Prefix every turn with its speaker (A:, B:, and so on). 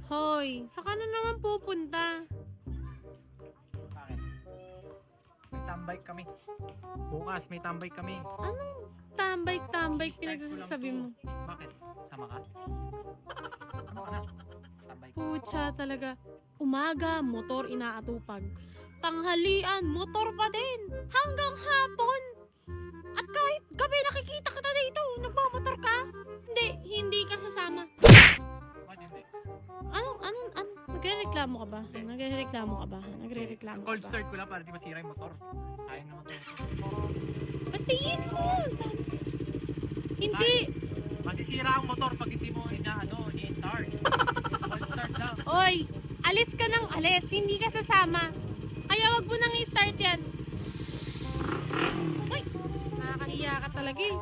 A: Hoy, saan ka na naman pupunta?
B: Bakit? May tambay kami. Bukas may tambay kami.
A: Anong tambay-tambay
B: I-start ko lang
A: pinagsasabi
B: to.
A: mo?
B: Bakit? Sama ka? Sama ka na. Tambay ka.
A: Pucha talaga. Umaga, motor inaatupag. Tanghalian, motor pa din. Hanggang hapon. At kahit gabi nakikita kita dito, nagmamotor ka. Hindi ka sasama.
B: Bakit hindi?
A: Ano? Nagre-reklamo ka ba? Nagre-reklamo ka ba? Nagre-reklamo ka
B: Cold
A: ba?
B: start ko lang para di masira yung motor. Sayang naman to.
A: Patingin mo! Hindi!
B: Masisira ang motor pag hindi mo i-start. Cold start lang.
A: Oy! Alis ka ng alis! Hindi ka sasama! Kaya wag mo nang i-start yan! Uy! Nakakahiya ka talaga eh.